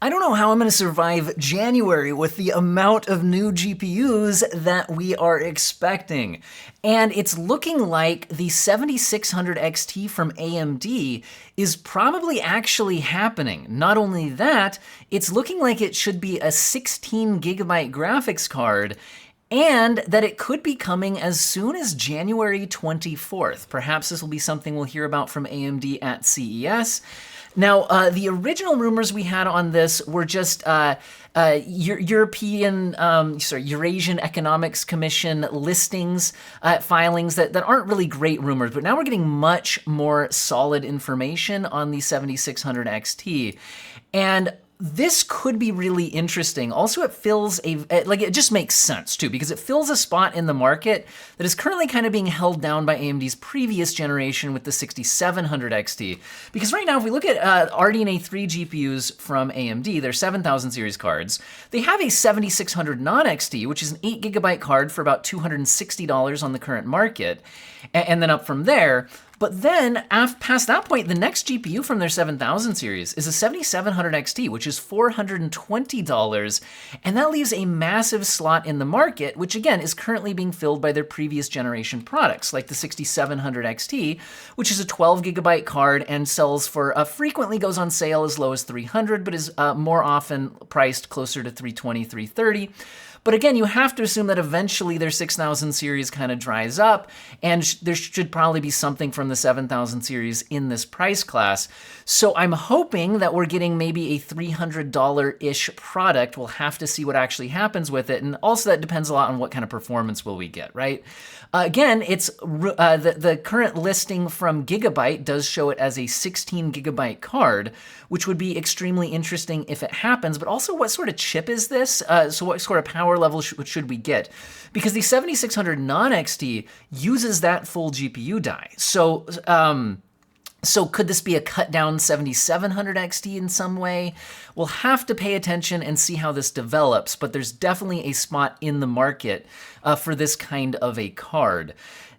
I don't know how I'm going to survive January with the amount of new GPUs that we are expecting. And it's looking like the 7600 XT from AMD is probably actually happening. Not only that, it's looking like it should be a 16 gigabyte graphics card, and that it could be coming as soon as January 24th. Perhaps this will be something we'll hear about from AMD at CES. Now, the original rumors we had on this were just Eurasian Economics Commission listings, filings that aren't really great rumors, but now we're getting much more solid information on the 7600 XT. And this could be really interesting. Also, it fills it just makes sense too, because it fills a spot in the market that is currently kind of being held down by AMD's previous generation with the 6700 XT. Because right now, if we look at RDNA 3 GPUs from AMD, their 7000 series cards, they have a 7600 non-XT, which is an 8 gigabyte card for about $260 on the current market. And then up from there, but then past that point, the next GPU from their 7000 series is a 7700 XT, which is $420, and that leaves a massive slot in the market, which again is currently being filled by their previous generation products, like the 6700 XT, which is a 12 gigabyte card and sells for, frequently goes on sale as low as $300, but is more often priced closer to $320, $330. But again, you have to assume that eventually their 6000 series kind of dries up, and there should probably be something from the 7000 series in this price class. So I'm hoping that we're getting maybe a $300-ish product. We'll have to see what actually happens with it, and also that depends a lot on what kind of performance will we get, right? Again, it's the current listing from Gigabyte does show it as a 16 gigabyte card, which would be extremely interesting if it happens, but also what sort of chip is this? So what sort of power level should we get? Because the 7600 non-XT uses that full GPU die. So could this be a cut down 7700 XT in some way? We'll have to pay attention and see how this develops, but there's definitely a spot in the market for this kind of a card.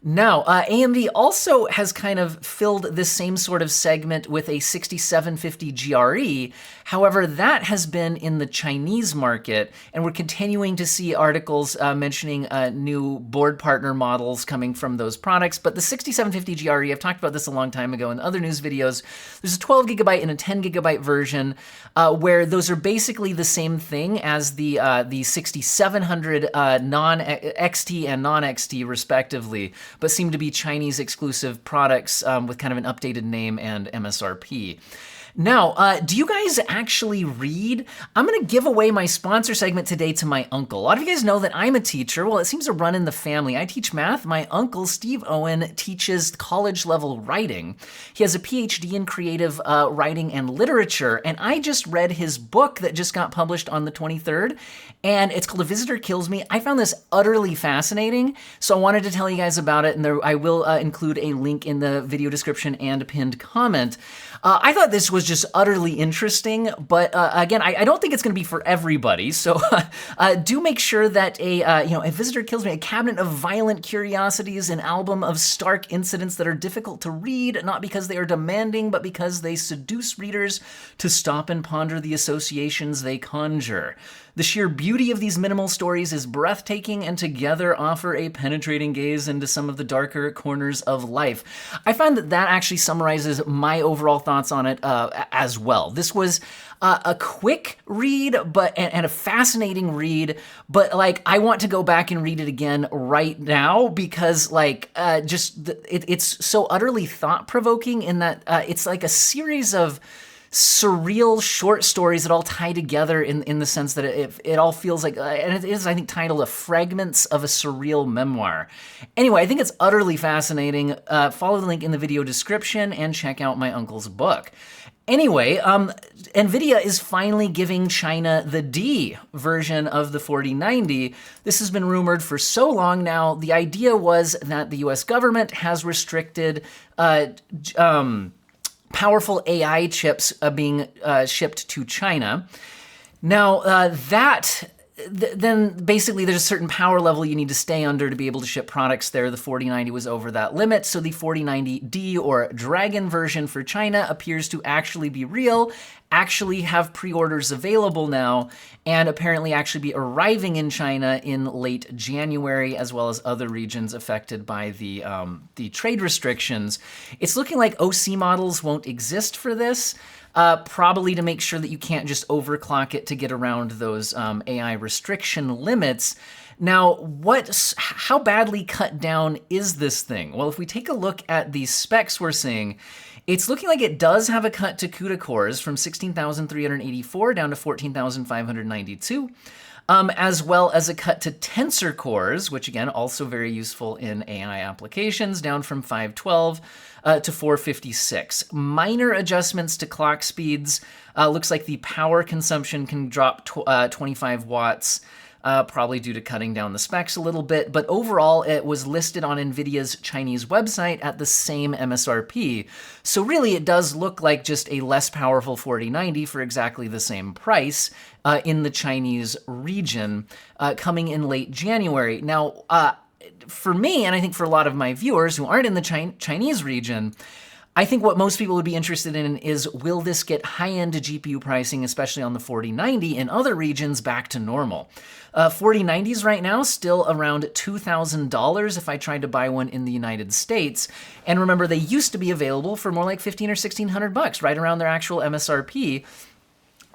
Now, AMD also has kind of filled this same sort of segment with a 6750 GRE. However, that has been in the Chinese market, and we're continuing to see articles mentioning new board partner models coming from those products. But the 6750 GRE, I've talked about this a long time ago in other news videos. There's a 12 gigabyte and a 10 gigabyte version where those are basically the same thing as the 6700 non-XT and non-XT respectively, but seem to be Chinese exclusive products with kind of an updated name and MSRP. Now, do you guys actually read? I'm going to give away my sponsor segment today to my uncle. A lot of you guys know that I'm a teacher. Well, it seems to run in the family. I teach math. My uncle, Steve Owen, teaches college-level writing. He has a PhD in creative writing and literature, and I just read his book that just got published on the 23rd, and it's called A Visitor Kills Me. I found this utterly fascinating, so I wanted to tell you guys about it, and I will include a link in the video description and a pinned comment. I thought this was just utterly interesting, but again, I don't think it's going to be for everybody. So do make sure that A Visitor Kills Me, a cabinet of violent curiosities, an album of stark incidents that are difficult to read, not because they are demanding, but because they seduce readers to stop and ponder the associations they conjure. The sheer beauty of these minimal stories is breathtaking, and together offer a penetrating gaze into some of the darker corners of life. I find that actually summarizes my overall thoughts on it as well. This was a quick read, and a fascinating read, but like I want to go back and read it again right now because it's so utterly thought-provoking in that it's like a series of surreal short stories that all tie together in the sense that it all feels like, and it is, I think, titled A Fragments of a Surreal Memoir. Anyway, I think it's utterly fascinating. Follow the link in the video description and check out my uncle's book. Anyway, Nvidia is finally giving China the D version of the 4090. This has been rumored for so long now. The idea was that the US government has restricted powerful AI chips being shipped to China. Now, then basically there's a certain power level you need to stay under to be able to ship products there. The 4090 was over that limit, so the 4090D or Dragon version for China appears to actually be real actually have pre-orders available now and apparently actually be arriving in China in late January, as well as other regions affected by the trade restrictions. It's looking like OC models won't exist for this, probably to make sure that you can't just overclock it to get around those AI restriction limits. Now, how badly cut down is this thing? Well, if we take a look at the specs we're seeing, it's looking like it does have a cut to CUDA cores from 16,384 down to 14,592. As well as a cut to tensor cores, which again, also very useful in AI applications, down from 512 to 456. Minor adjustments to clock speeds. Looks like the power consumption can drop 25 watts. Probably due to cutting down the specs a little bit, but overall it was listed on Nvidia's Chinese website at the same MSRP. So really it does look like just a less powerful 4090 for exactly the same price in the Chinese region, coming in late January. Now, for me, and I think for a lot of my viewers who aren't in the Chinese region, I think what most people would be interested in is, will this get high-end GPU pricing, especially on the 4090 in other regions, back to normal? 4090s right now still around $2,000 if I tried to buy one in the United States. And remember, they used to be available for more like $1,500 or $1,600, right around their actual MSRP.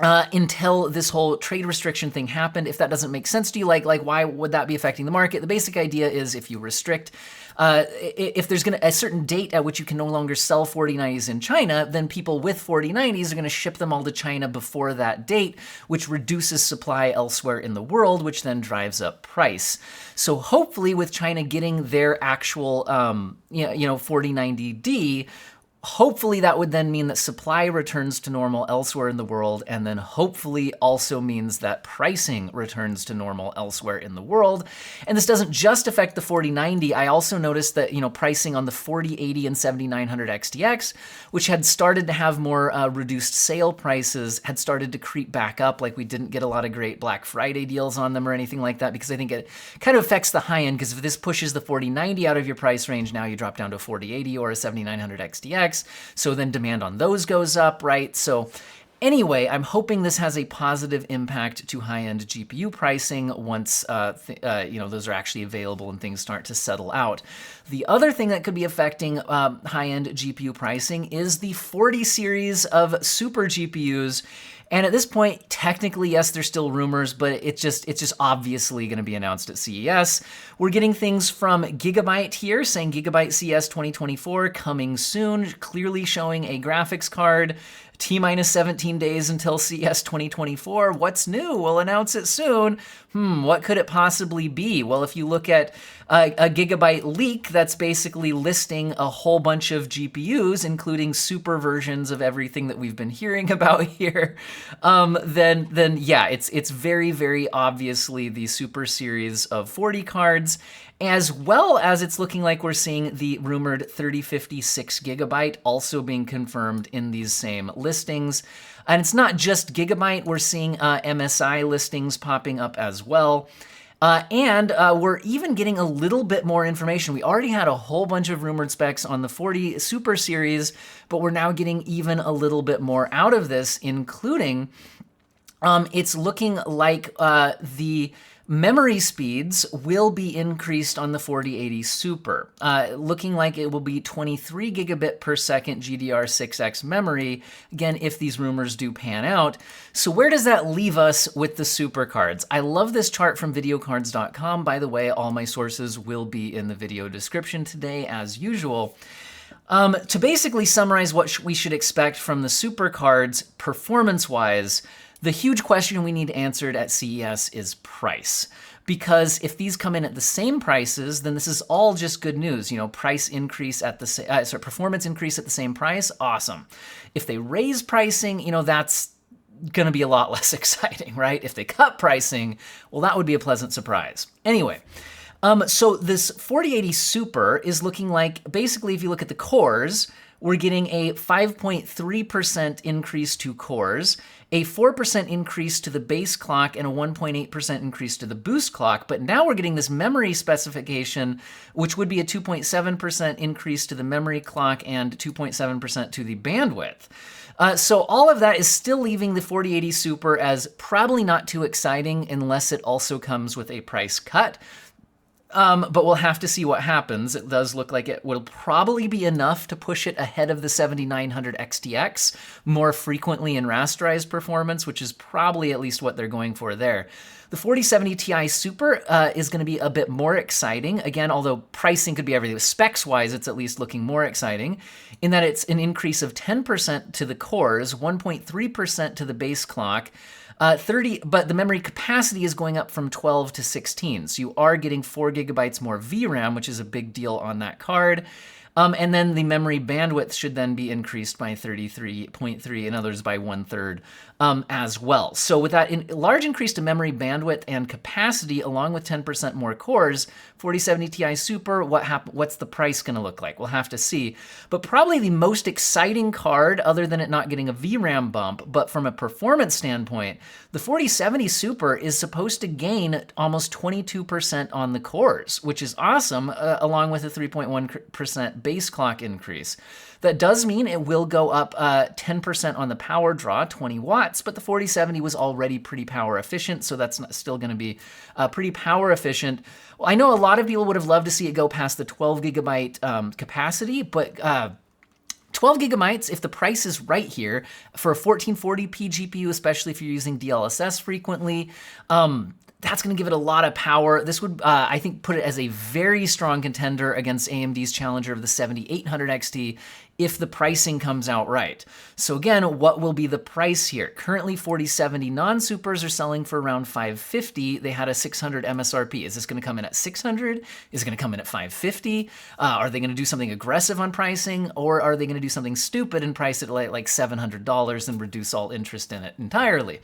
Until this whole trade restriction thing happened. If that doesn't make sense to you, like why would that be affecting the market? The basic idea is if you restrict, if there's a certain date at which you can no longer sell 4090s in China, then people with 4090s are going to ship them all to China before that date, which reduces supply elsewhere in the world, which then drives up price. So hopefully with China getting their actual, 4090D, hopefully that would then mean that supply returns to normal elsewhere in the world, and then hopefully also means that pricing returns to normal elsewhere in the world. And this doesn't just affect the 4090. I also noticed that, pricing on the 4080 and 7900 XTX, which had started to have more reduced sale prices, had started to creep back up. Like, we didn't get a lot of great Black Friday deals on them or anything like that, because I think it kind of affects the high end, because if this pushes the 4090 out of your price range, now you drop down to a 4080 or a 7900 XTX. So then demand on those goes up, right? So anyway, I'm hoping this has a positive impact to high-end GPU pricing once those are actually available and things start to settle out. The other thing that could be affecting high-end GPU pricing is the 40 series of super GPUs. And at this point, technically, yes, there's still rumors, but it's just obviously going to be announced at CES. We're getting things from Gigabyte here, saying Gigabyte CES 2024 coming soon, clearly showing a graphics card. T-minus 17 days until CES 2024. What's new? We'll announce it soon. What could it possibly be? Well, if you look at a Gigabyte leak that's basically listing a whole bunch of GPUs, including super versions of everything that we've been hearing about here, then yeah, it's very, very obviously the super series of 40 cards, as well as it's looking like we're seeing the rumored 3056 gigabyte also being confirmed in these same listings. And it's not just Gigabyte, we're seeing MSI listings popping up as well. And we're even getting a little bit more information. We already had a whole bunch of rumored specs on the 40 Super Series, but we're now getting even a little bit more out of this, including it's looking like the memory speeds will be increased on the 4080 Super, looking like it will be 23 gigabit per second GDR6X memory, again, if these rumors do pan out. So where does that leave us with the Super cards? I love this chart from videocards.com. By the way, all my sources will be in the video description today, as usual. To basically summarize what we should expect from the Super cards performance-wise, the huge question we need answered at CES is price. Because if these come in at the same prices, then this is all just good news. Price increase at the performance increase at the same price, awesome. If they raise pricing, that's going to be a lot less exciting, right? If they cut pricing, well, that would be a pleasant surprise. Anyway, so this 4080 Super is looking like, basically, if you look at the cores, we're getting a 5.3% increase to cores, a 4% increase to the base clock, and a 1.8% increase to the boost clock. But now we're getting this memory specification, which would be a 2.7% increase to the memory clock and 2.7% to the bandwidth. So all of that is still leaving the 4080 Super as probably not too exciting unless it also comes with a price cut. But we'll have to see what happens. It does look like it will probably be enough to push it ahead of the 7900 XTX more frequently in rasterized performance, which is probably at least what they're going for there. The 4070 Ti Super is going to be a bit more exciting. Again, although pricing could be everything, specs-wise, it's at least looking more exciting in that it's an increase of 10% to the cores, 1.3% to the base clock, 30, but the memory capacity is going up from 12 to 16. So you are getting 4 gigabytes more VRAM, which is a big deal on that card. And then the memory bandwidth should then be increased by 33.3, and others by 1/3 as well. So with that large increase to memory bandwidth and capacity, along with 10% more cores, 4070 Ti Super, what's the price going to look like? We'll have to see. But probably the most exciting card, other than it not getting a VRAM bump, but from a performance standpoint, the 4070 Super is supposed to gain almost 22% on the cores, which is awesome, along with a 3.1% base clock increase. That does mean it will go up 10% on the power draw, 20 watts, but the 4070 was already pretty power efficient, so that's still going to be pretty power efficient. Well, I know a lot of people would have loved to see it go past the 12 gigabyte capacity, but 12 gigabytes, if the price is right here, for a 1440p GPU, especially if you're using DLSS frequently, that's going to give it a lot of power. This would, I think, put it as a very strong contender against AMD's challenger of the 7800 XT if the pricing comes out right. So again, what will be the price here? Currently, 4070 non-supers are selling for around $550. They had a 600 MSRP. Is this going to come in at 600? Is it going to come in at 550? Are they going to do something aggressive on pricing, or are they going to do something stupid and price it like $700 and reduce all interest in it entirely?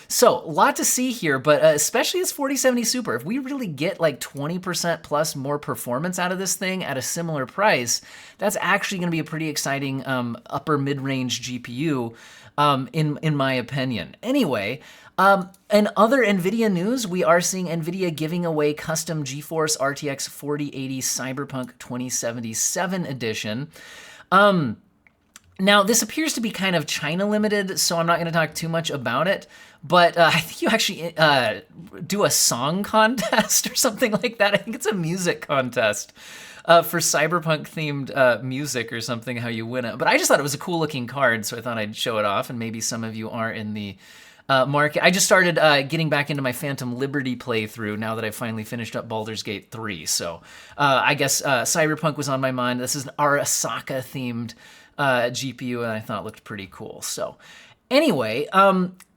So, a lot to see here, but especially as 4070 Super, if we really get like 20% plus more performance out of this thing at a similar price, that's actually going to be a pretty exciting upper mid-range GPU, in my opinion. Anyway, in other Nvidia news, we are seeing Nvidia giving away custom GeForce RTX 4080 Cyberpunk 2077 edition. Now, this appears to be kind of China limited, so I'm not going to talk too much about it, but I think you actually do a song contest or something like that. I think it's a music contest for Cyberpunk-themed music or something, how you win it. But I just thought it was a cool-looking card, so I thought I'd show it off, and maybe some of you are in the market. I just started getting back into my Phantom Liberty playthrough now that I've finally finished up Baldur's Gate 3, so I guess Cyberpunk was on my mind. This is an Arasaka-themed GPU, and I thought it looked pretty cool. So anyway,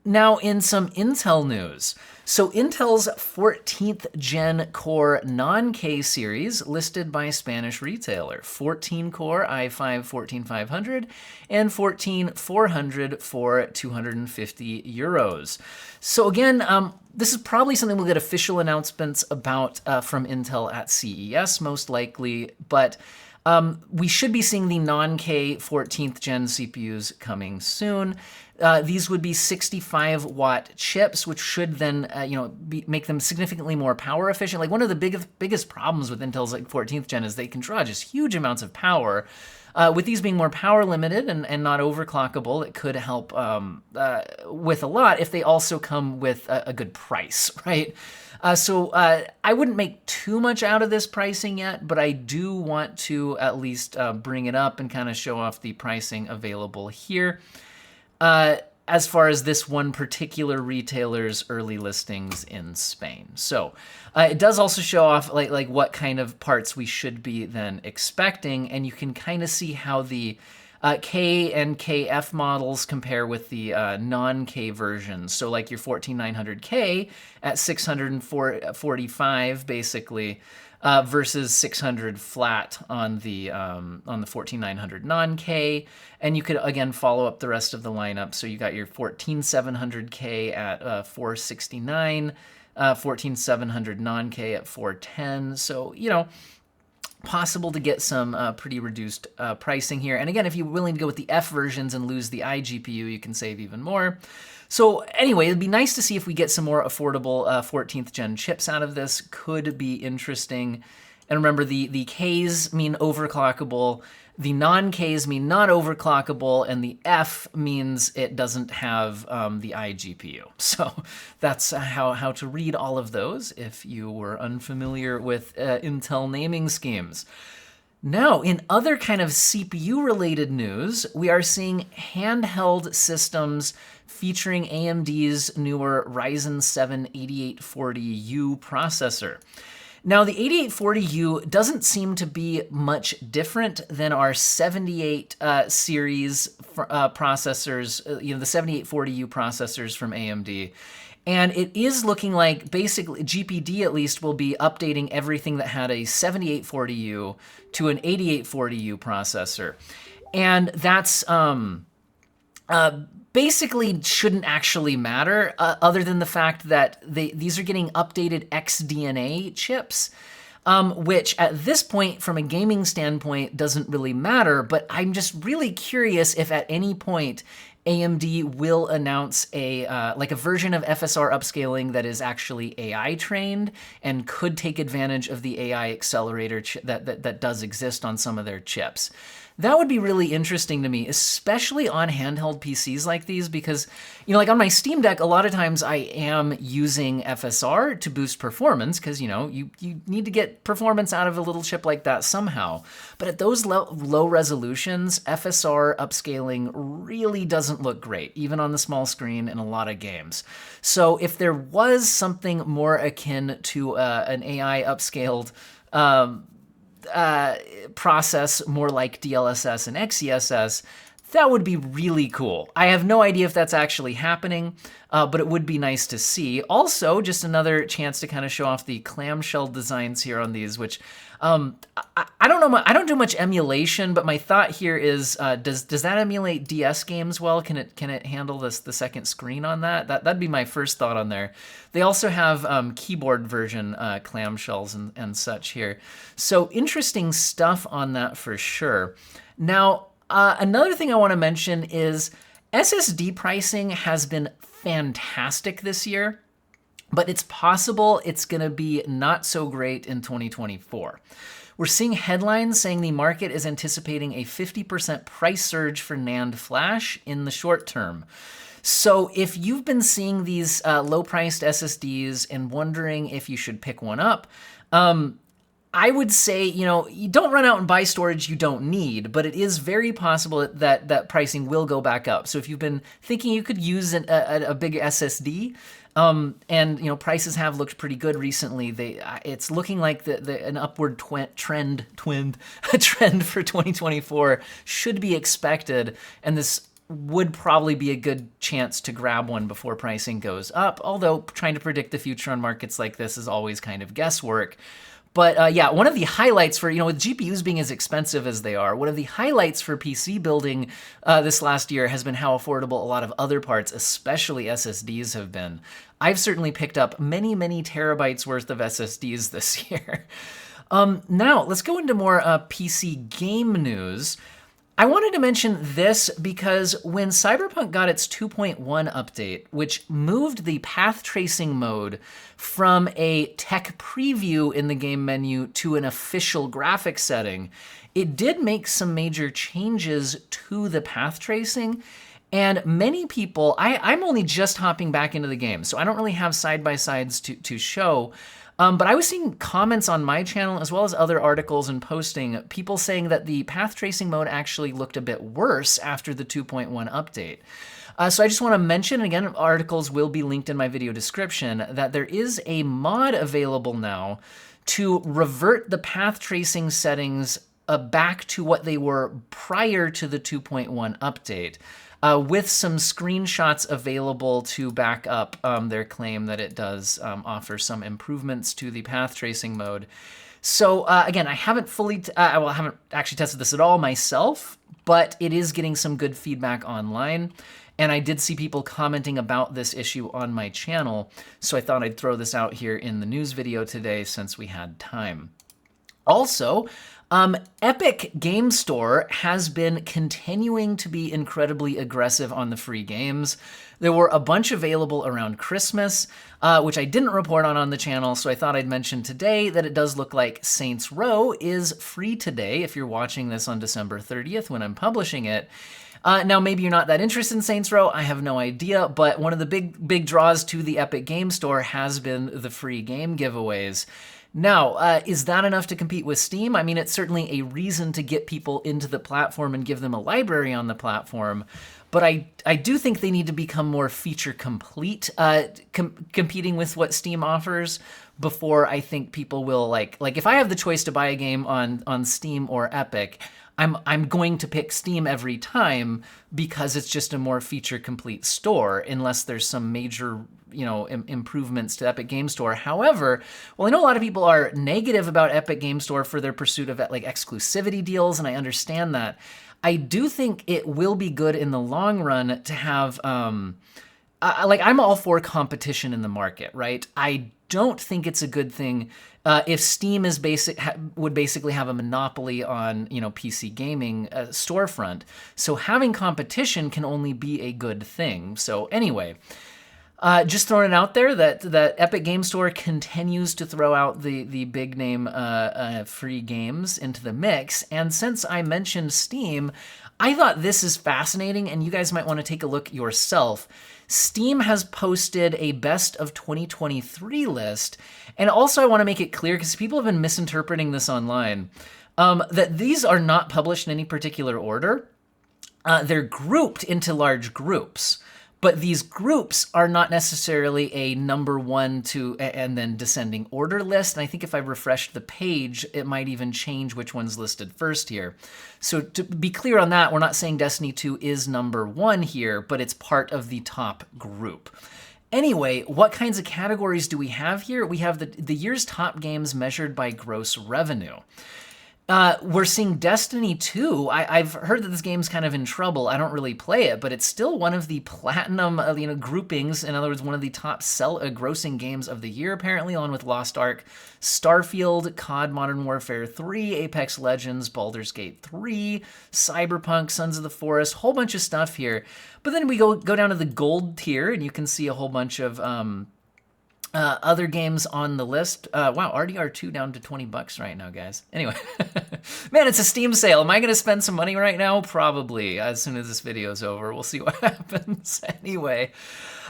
now in some Intel news. So Intel's 14th gen core non-K series listed by Spanish retailer, 14 core i5 14500 and 14400 for 250 euros. So again, this is probably something we'll get official announcements about from Intel at CES most likely, but we should be seeing the non-K 14th gen CPUs coming soon. These would be 65-watt chips, which should then, make them significantly more power efficient. Like one of the biggest problems with Intel's 14th gen is they can draw just huge amounts of power. With these being more power limited and not overclockable, it could help with a lot if they also come with a good price, right? So I wouldn't make too much out of this pricing yet, but I do want to at least bring it up and kind of show off the pricing available here. As far as this one particular retailer's early listings in Spain. So it does also show off like what kind of parts we should be then expecting, and you can kind of see how the K and KF models compare with the non-K versions. So like your 14900K at 645 basically, versus 600 flat on the 14900 non-K. And you could, again, follow up the rest of the lineup. So you got your 14700K at 469, 14700 non-K at 410. So, possible to get some pretty reduced pricing here. And again, if you're willing to go with the F versions and lose the iGPU, you can save even more. So anyway, it'd be nice to see if we get some more affordable 14th gen chips out of this. Could be interesting. And remember, the Ks mean overclockable. The non-Ks mean not overclockable, and the F means it doesn't have the iGPU. So that's how to read all of those if you were unfamiliar with Intel naming schemes. Now, in other kind of CPU-related news, we are seeing handheld systems featuring AMD's newer Ryzen 7 8840U processor. Now, the 8840U doesn't seem to be much different than our 78 series processors, the 7840U processors from AMD. And it is looking like basically GPD at least will be updating everything that had a 7840U to an 8840U processor. And that's basically shouldn't actually matter other than the fact that these are getting updated XDNA chips, which at this point, from a gaming standpoint, doesn't really matter. But I'm just really curious if at any point AMD will announce a version of FSR upscaling that is actually AI trained and could take advantage of the AI accelerator that does exist on some of their chips. That would be really interesting to me, especially on handheld PCs like these, because, like on my Steam Deck, a lot of times I am using FSR to boost performance, because, you need to get performance out of a little chip like that somehow. But at those low resolutions, FSR upscaling really doesn't look great, even on the small screen in a lot of games. So if there was something more akin to an AI upscaled process, more like DLSS and XeSS, that would be really cool. I have no idea if that's actually happening, but it would be nice to see. Also, just another chance to kind of show off the clamshell designs here on these, which I don't know. I don't do much emulation, but my thought here is, does that emulate DS games well? Can it handle the second screen on that? That'd be my first thought on there. They also have keyboard version clamshells and such here. So interesting stuff on that for sure. Now, another thing I want to mention is SSD pricing has been fantastic this year, but it's possible it's going to be not so great in 2024. We're seeing headlines saying the market is anticipating a 50% price surge for NAND flash in the short term. So if you've been seeing these low-priced SSDs and wondering if you should pick one up, I would say, you don't run out and buy storage you don't need, but it is very possible that pricing will go back up. So if you've been thinking you could use a big SSD, and prices have looked pretty good recently, it's looking like an upward trend for 2024 should be expected, and this would probably be a good chance to grab one before pricing goes up, although trying to predict the future on markets like this is always kind of guesswork. But yeah, one of the highlights for, with GPUs being as expensive as they are, one of the highlights for PC building this last year has been how affordable a lot of other parts, especially SSDs, have been. I've certainly picked up many, many terabytes worth of SSDs this year. Now, let's go into more PC game news. I wanted to mention this because when Cyberpunk got its 2.1 update, which moved the path tracing mode from a tech preview in the game menu to an official graphics setting, it did make some major changes to the path tracing. And many people, I'm only just hopping back into the game, so I don't really have side-by-sides to show. But I was seeing comments on my channel, as well as other articles and posting, people saying that the path tracing mode actually looked a bit worse after the 2.1 update. So I just want to mention, again, articles will be linked in my video description, that there is a mod available now to revert the path tracing settings back to what they were prior to the 2.1 update. With some screenshots available to back up their claim that it does offer some improvements to the path tracing mode. So again, I haven't I haven't actually tested this at all myself, but it is getting some good feedback online. And I did see people commenting about this issue on my channel, so I thought I'd throw this out here in the news video today since we had time. Also, Epic Game Store has been continuing to be incredibly aggressive on the free games. There were a bunch available around Christmas, which I didn't report on the channel, so I thought I'd mention today that it does look like Saints Row is free today if you're watching this on December 30th when I'm publishing it. Now, maybe you're not that interested in Saints Row, I have no idea, but one of the big draws to the Epic Game Store has been the free game giveaways. Now, is that enough to compete with Steam? I mean, it's certainly a reason to get people into the platform and give them a library on the platform, but I do think they need to become more feature complete, competing with what Steam offers before I think people will like if I have the choice to buy a game on Steam or Epic, I'm going to pick Steam every time because it's just a more feature complete store, unless there's some major improvements to Epic Game Store. However, well, I know a lot of people are negative about Epic Game Store for their pursuit of like exclusivity deals, and I understand that. I do think it will be good in the long run to have, I'm all for competition in the market, right? I don't think it's a good thing if Steam is would basically have a monopoly on PC gaming storefront. So having competition can only be a good thing. So anyway. Just throwing it out there that Epic Game Store continues to throw out the big name free games into the mix. And since I mentioned Steam, I thought this is fascinating and you guys might want to take a look yourself. Steam has posted a best of 2023 list. And also I want to make it clear, because people have been misinterpreting this online, that these are not published in any particular order. They're grouped into large groups. But these groups are not necessarily a number one to and then descending order list. And I think if I refreshed the page, it might even change which one's listed first here. So to be clear on that, we're not saying Destiny 2 is number one here, but it's part of the top group. Anyway, what kinds of categories do we have here? We have the year's top games measured by gross revenue. We're seeing Destiny 2. I've heard that this game's kind of in trouble. I don't really play it, but it's still one of the platinum groupings. In other words, one of the top grossing games of the year, apparently, along with Lost Ark, Starfield, COD Modern Warfare 3, Apex Legends, Baldur's Gate 3, Cyberpunk, Sons of the Forest, whole bunch of stuff here. But then we go down to the gold tier, and you can see a whole bunch of other games on the list. Wow, RDR2 down to $20 right now, guys. Anyway, man, it's a Steam sale. Am I going to spend some money right now? Probably. As soon as this video is over, we'll see what happens. Anyway,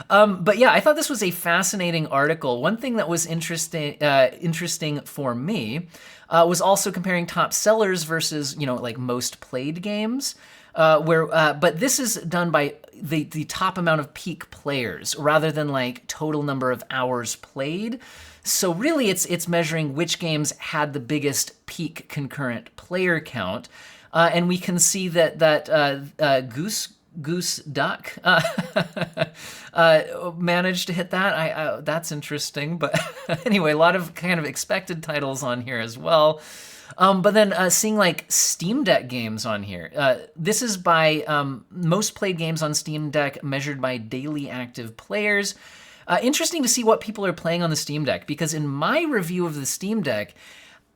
but yeah, I thought this was a fascinating article. One thing that was interesting for me was also comparing top sellers versus like most played games. But this is done by the top amount of peak players rather than like total number of hours played. So really it's measuring which games had the biggest peak concurrent player count. And we can see that Goose Duck managed to hit that. That's interesting. But anyway, a lot of kind of expected titles on here as well. But then seeing like Steam Deck games on here. This is by most played games on Steam Deck measured by daily active players. Interesting to see what people are playing on the Steam Deck, because in my review of the Steam Deck,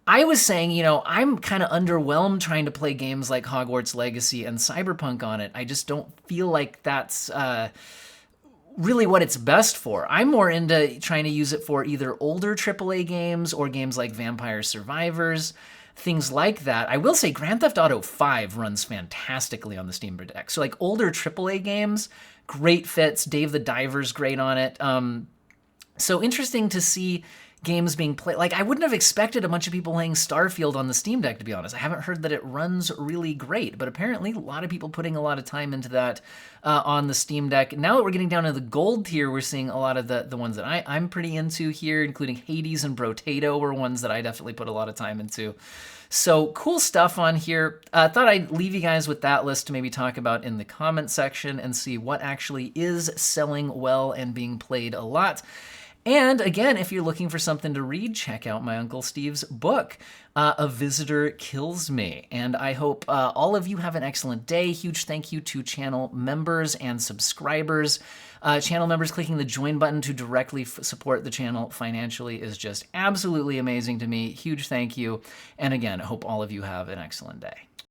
I was saying, I'm kind of underwhelmed trying to play games like Hogwarts Legacy and Cyberpunk on it. I just don't feel like that's really what it's best for. I'm more into trying to use it for either older AAA games or games like Vampire Survivors, things like that. I will say Grand Theft Auto 5 runs fantastically on the Steam Deck. So like older AAA games, great fits. Dave the Diver's great on it. So interesting to see games being played. Like I wouldn't have expected a bunch of people playing Starfield on the Steam Deck, to be honest. I haven't heard that it runs really great, but apparently a lot of people putting a lot of time into that on the Steam Deck. Now that we're getting down to the gold tier, we're seeing a lot of the ones that I'm pretty into here, including Hades and Brotato were ones that I definitely put a lot of time into. So cool stuff on here. Thought I'd leave you guys with that list to maybe talk about in the comment section and see what actually is selling well and being played a lot. And again, if you're looking for something to read, check out my Uncle Steve's book, A Visitor Kills Me. And I hope all of you have an excellent day. Huge thank you to channel members and subscribers. Channel members clicking the join button to directly support the channel financially is just absolutely amazing to me. Huge thank you. And again, I hope all of you have an excellent day.